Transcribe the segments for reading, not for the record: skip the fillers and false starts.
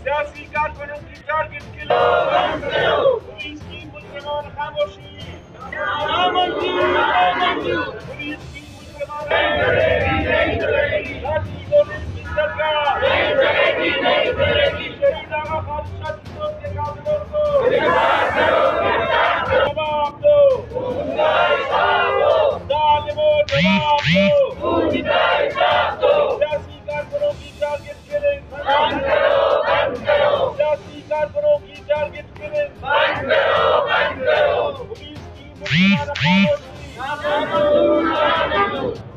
سیاسی کارکنوں کی ٹارگٹ کے لیے پولیس کی مجرمان خاموشی، پولیس کی مجرمان لاٹھی گولی کی سرکار، شہید آغا خالد شاہ دلسوز کے قاتلوں کو جواب دو، ظالموں جواب دو، سیاسی کارکنوں کی ٹارگٹ کے لیے سیاسی کارکنوں کی ٹارگٹ کریں،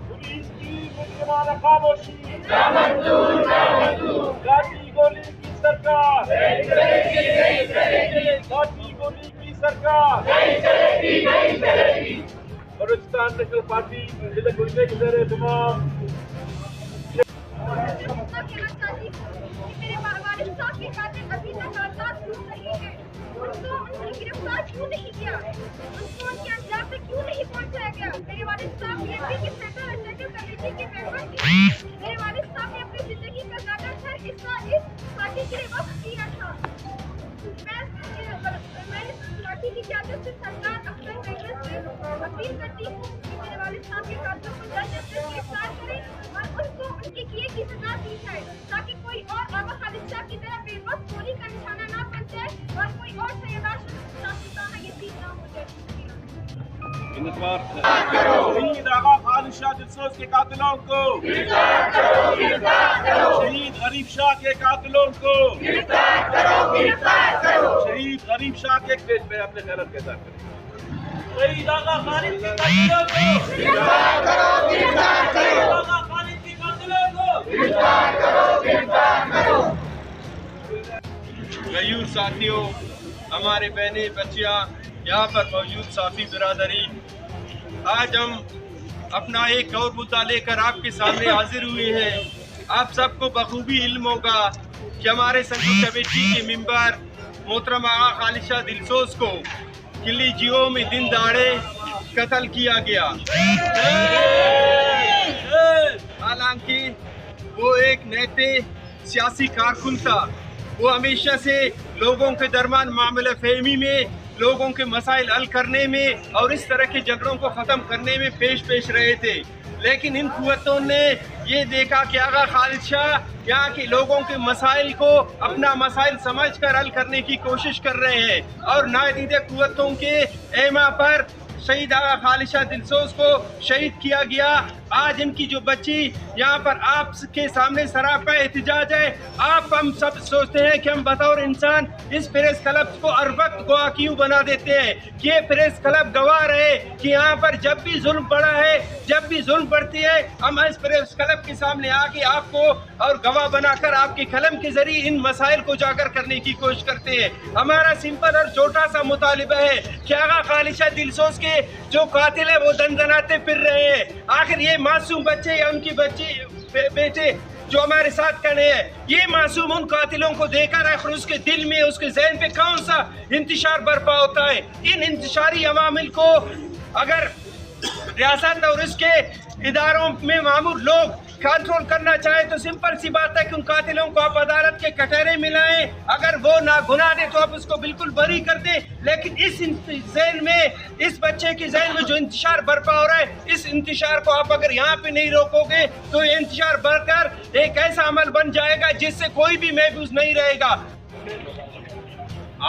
پولیس کی مجرمانہ خاموشی، لاٹھی گولی کی سرکار، لاٹھی گولی کی سرکار، بلوچستان نیشنل پارٹی ضلع گلچے کے زیر تمام کہنا چاہتی ہوں کہ میرے والد صاحب کے قاتل ابھی تک آزاد کیوں نہیں ہے؟ ان کو گرفتار کیوں نہیں کیا؟ ان کو ان کے انجام تک کیوں نہیں پہنچایا گیا؟ میرے والد صاحب بی این پی کے سینٹرل ایگزیکٹو کمیٹی کے ممبر تھے۔ میرے والد صاحب نے اپنی زندگی کا زیادہ تر حصہ اس پارٹی کے لیے وقف کیا تھا۔ میں اس پارٹی کی قیادت سے سرکار اختر مجلس سے اپیل کرتی ہوں کہ میرے والد صاحب کے قاتلوں کو جلد از جلد گرفتار کریں اور ان کو ان کے کیے کی سزا دی جائے تاکہ کوئی اور آغا خالد شاہ کی طرح بے وقت گولی کا نشانہ نہ بن جائے اور کوئی اور سیدہ شاہدانہ یتیم نہ ہو جائے۔ شہید آغا خالد شاہ دلسوز کے قاتلوں کو، شہید غریب شاہ کے قاتلوں کو، شہید غریب شاہ کے پیج میں اپنے خیرت کے ساتھ کریں۔ شہید آغا خالد کے قاتلوں کو، شہید آغا خالد کے قاتلوں کو، غیور ساتھیوں، ہمارے بہنیں بچیاں، یہاں پر موجود صافی برادری، آج ہم اپنا ایک اور مدعا لے کر آپ کے سامنے حاضر ہوئے ہیں۔ آپ سب کو بخوبی علم ہوگا کہ ہمارے سینٹرل کمیٹی کے ممبر محترم آغا خالد شاہ دلسوز کو کلی جیو میں دن دہاڑے قتل کیا گیا، حالانکہ وہ ایک نیتے سیاسی کارکن تھا۔ وہ ہمیشہ سے لوگوں کے درمیان معاملہ فہمی میں، لوگوں کے مسائل حل کرنے میں اور اس طرح کے جھگڑوں کو ختم کرنے میں پیش رہے تھے، لیکن ان قوتوں نے یہ دیکھا کہ آغا خالد شاہ یہاں کے لوگوں کے مسائل کو اپنا مسائل سمجھ کر حل کرنے کی کوشش کر رہے ہیں، اور نادیدہ قوتوں کے ایما پر شہید آغا خالد شاہ دلسوز کو شہید کیا گیا۔ آج ان کی جو بچی یہاں پر آپ کے سامنے سراپا احتجاج ہے، ہم سب سوچتے ہیں کہ ہم بطور انسان اس پریس کلب کو ہر وقت گواہ کیوں بنا دیتے ہیں کہ یہ پریس کلب گواہ رہے کہ یہاں پر جب بھی ظلم پڑا ہے، جب بھی ظلم پڑتی ہے، ہم اس پریس کلب کے سامنے آگے آپ کو اور گواہ بنا کر آپ کے قلم کے ذریعے ان مسائل کو اجاگر کرنے کی کوشش کرتے ہیں۔ ہمارا سمپل اور چھوٹا سا مطالبہ ہے کہ آغا خالد شاہ دلسوز کے جو قاتل ہے وہ دندناتے پھر رہے ہیں، آخر یہ معصوم بچے یا ان کی بیٹے جو ہمارے ساتھ کھڑے ہیں، یہ معصوم ان قاتلوں کو دے کر آخر اس کے دل میں، اس کے ذہن پہ کون سا انتشار برپا ہوتا ہے؟ ان انتشاری عوامل کو اگر ریاست اور اس کے اداروں میں مامور لوگ کنٹرول کرنا چاہے تو سمپل سی بات ہے کہ ان قاتلوں کو آپ عدالت کے کٹہرے میں لائیں، اگر وہ ناگناہ دے تو آپ اس کو بالکل بری کر دیں، لیکن اس ذہن میں، اس بچے کے ذہن میں جو انتشار برپا ہو رہا ہے، اس انتشار کو آپ اگر یہاں پہ نہیں روکو گے تو یہ انتشار بڑھ کر ایک ایسا عمل بن جائے گا جس سے کوئی بھی محفوظ نہیں رہے گا۔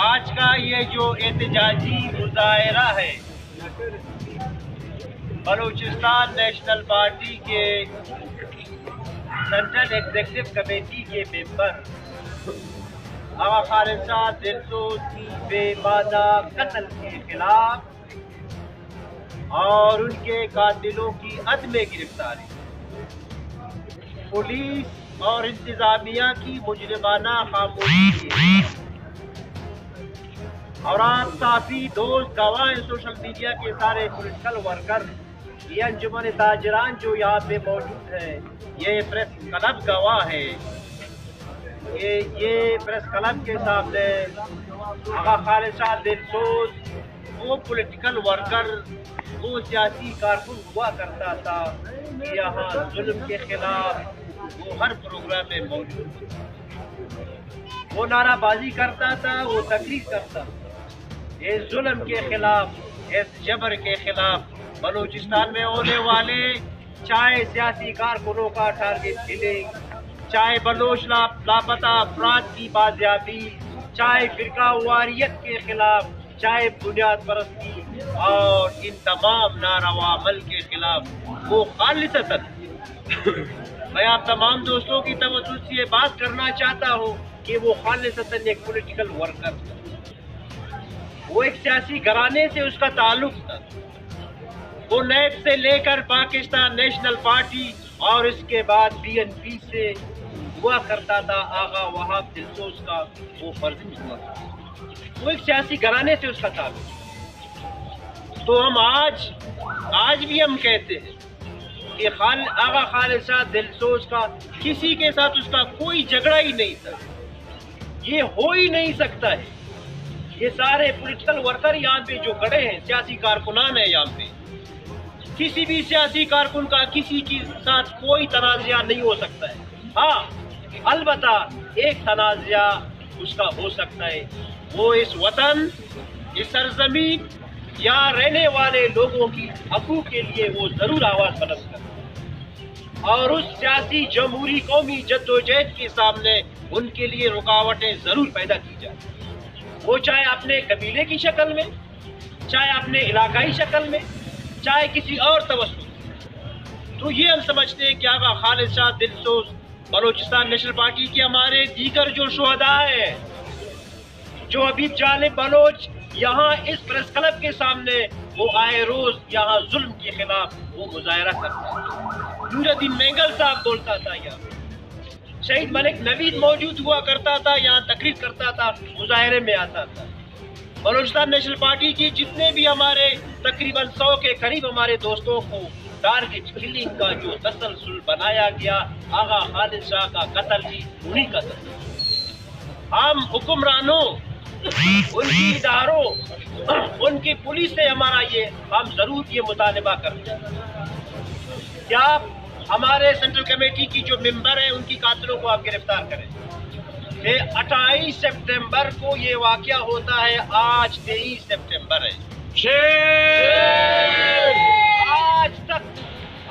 آج کا یہ جو احتجاجی مظاہرہ ہے، بلوچستان نیشنل پارٹی کے سینٹرل ایگزیکٹو کمیٹی کے ممبر آغا خالد شاہ دلسوز کی بے معنی قتل کے خلاف اور ان کے قاتلوں کی عدم گرفتاری، پولیس اور انتظامیہ کی مجرمانہ خاموشی، اور آپ کافی دوست گواہ ہیں، سوشل میڈیا کے سارے پولیٹیکل ورکر، یہ انجمن تاجران جو یہاں پہ موجود ہیں، یہ پریس کلب گواہ ہے کہ یہ پریس کلب کے سامنے آغا خالد شاہ دلسوز وہ پولیٹیکل ورکر، وہ سیاسی کارکن ہوا کرتا تھا کہ یہاں ظلم کے خلاف وہ ہر پروگرام میں موجود تھا، وہ نعرہ بازی کرتا تھا، وہ تقریر کرتا تھا اس ظلم کے خلاف، اس جبر کے خلاف۔ بلوچستان میں ہونے والے چاہے سیاسی کارکنوں کا ٹارگٹ کلنگ، چاہے بلوچ لاپتہ افراد کی بازیابی، چاہے فرقہ واریت کے خلاف، چاہے بنیاد پرستی اور ان تمام ناروا عمل کے خلاف وہ خالصتاً میں آپ تمام دوستوں کی توجہ سے یہ بات کرنا چاہتا ہوں کہ وہ خالصتاً ایک پولیٹیکل ورکر تھا، وہ ایک سیاسی گھرانے سے اس کا تعلق تھا۔ وہ نیب سے لے کر پاکستان نیشنل پارٹی اور اس کے بعد BNP سے ہوا کرتا تھا آغا وہاب دلسوز کا وہ فرزند ہوا تھا، وہ ایک سیاسی گھرانے سے اس کا تعلق۔ تو ہم آج بھی ہم کہتے ہیں کہ آغا خالد شاہ دلسوز کا کسی کے ساتھ اس کا کوئی جھگڑا ہی نہیں تھا، یہ ہو ہی نہیں سکتا ہے۔ یہ سارے پولیٹیکل ورکر یہاں پہ جو کھڑے ہیں، سیاسی کارکنان ہیں یہاں پہ، کسی بھی سیاسی کارکن کا کسی کے ساتھ کوئی تنازعہ نہیں ہو سکتا ہے۔ ہاں البتہ ایک تنازعہ اس کا ہو سکتا ہے، وہ اس وطن، اس سرزمین یا رہنے والے لوگوں کی حقوق کے لیے وہ ضرور آواز بلند کرے اور اس سیاسی جمہوری قومی جدوجہد کے سامنے ان کے لیے رکاوٹیں ضرور پیدا کی جائیں، وہ چاہے اپنے قبیلے کی شکل میں، چاہے اپنے علاقائی شکل میں، چاہے کسی اور توسط۔ تو یہ ہم سمجھتے ہیں کہ آغا خالد شاہ دلسوز بلوچستان نیشنل پارٹی کے ہمارے دیگر جو شہداء ہیں، جو حبیب جانب بلوچ یہاں اس پریس کلب کے سامنے وہ آئے روز یہاں ظلم کے خلاف وہ مظاہرہ کرتا ہے۔ نور الدین مینگل صاحب بولتا تھا، یہاں شہید ملک نوید موجود ہوا کرتا تھا، یہاں تقریر کرتا تھا، مظاہرے میں آتا تھا۔ بلوچستان نیشنل پارٹی کی جتنے بھی ہمارے تقریباً 100 کے قریب ہمارے دوستوں کو ٹارگٹ کلنگ کا جو تسلسل بنایا گیا، آغا خالد شاہ کا قتل بھی انہی کا تسلسل۔ ہم حکمرانوں، ان کی اداروں، ان کی پولیس سے ہم ضرور یہ مطالبہ کرتے ہیں کہ آپ ہمارے سینٹرل کمیٹی کی جو ممبر ہیں ان کی قاتلوں کو آپ گرفتار کریں۔ 28 سپٹمبر کو یہ واقعہ ہوتا ہے، آج 23 سپٹمبر ہے،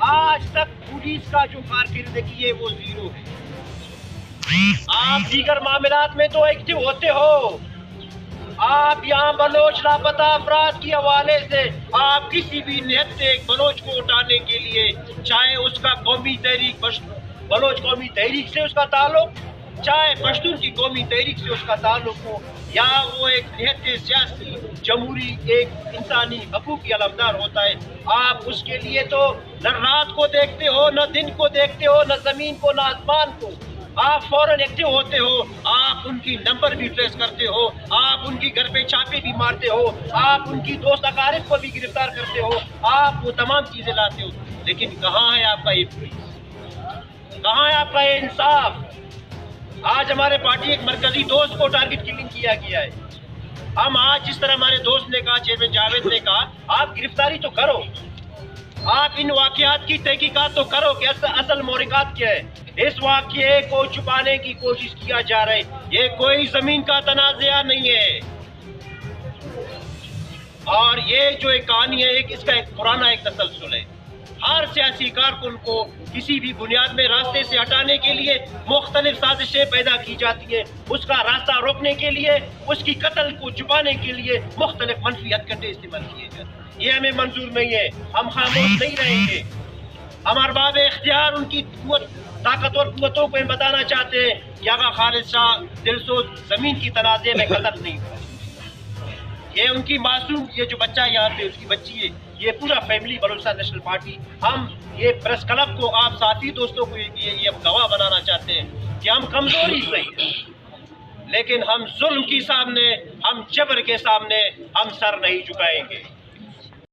آج تک پولیس کا جو کارکردگی ہے وہ زیرو ہے۔ آپ دیگر معاملات میں تو ایکٹیو ہوتے ہو، آپ یہاں بلوچ لاپتہ افراد کی حوالے سے آپ کسی بھی نہت سے ایک بلوچ کو اٹھانے کے لیے، چاہے اس کا قومی تحریک بلوچ قومی تحریک سے اس کا تعلق، چاہے پشتون کی قومی تحریک سے اس کا تعلق ہو، یا وہ ایک نہت سیاسی جمہوری ایک انسانی حقوق کی علمدار ہوتا ہے، آپ اس کے لیے تو نہ رات کو دیکھتے ہو، نہ دن کو دیکھتے ہو، نہ زمین کو، نہ آسمان کو، آپ فوراً ایکٹیو ہوتے ہو، آپ ان کی نمبر بھی ٹریس کرتے ہو، آپ ان کی گھر پہ چھاپے بھی مارتے ہو، آپ ان کی دوست اقارب کو بھی گرفتار کرتے ہو، آپ وہ تمام چیزیں لاتے ہو، لیکن کہاں ہے آپ کا یہ پولیس، کہاں ہے آپ کا یہ انصاف؟ آج ہمارے پارٹی ایک مرکزی دوست کو ٹارگٹ کلنگ کیا گیا ہے۔ ہم آج جس طرح ہمارے دوست نے کہا، چیئرمین جاوید نے کہا، آپ گرفتاری تو کرو، آپ ان واقعات کی تحقیقات تو کرو کہ اصل محرکات کیا ہے۔ اس واقعے کو چھپانے کی کوشش کیا جا رہا ہے، یہ کوئی زمین کا تنازعہ نہیں ہے، اور یہ جو ایک کہانی ہے، اس کا ایک پرانا ایک تسلسل ہے۔ ہر سیاسی کارکن کو کسی بھی بنیاد میں راستے سے ہٹانے کے لیے مختلف سازشیں پیدا کی جاتی ہیں، اس کا راستہ روکنے کے لیے، اس کی قتل کو چھپانے کے لیے مختلف منفی ہتھکنڈے استعمال کیے جاتے ہیں۔ یہ ہمیں منظور نہیں ہے، ہم خاموش نہیں رہیں گے۔ ہم ارباب اختیار ان کی طاقتور قوتوں کو بتانا چاہتے ہیں کہ آغا خالد شاہ دلسوز زمین کی تنازع میں قتل نہیں ہوا، یہ ان کی معصوم، یہ جو بچہ یہاں پہ اس کی بچی ہے، یہ پورا فیملی بلوچستان نیشنل پارٹی، ہم یہ پریس کلب کو آپ ساتھی دوستوں کو یہ گواہ بنانا چاہتے ہیں کہ ہم کمزوری صحیح ہیں، لیکن ہم ظلم کے سامنے، ہم جبر کے سامنے ہم سر نہیں جھکائیں گے۔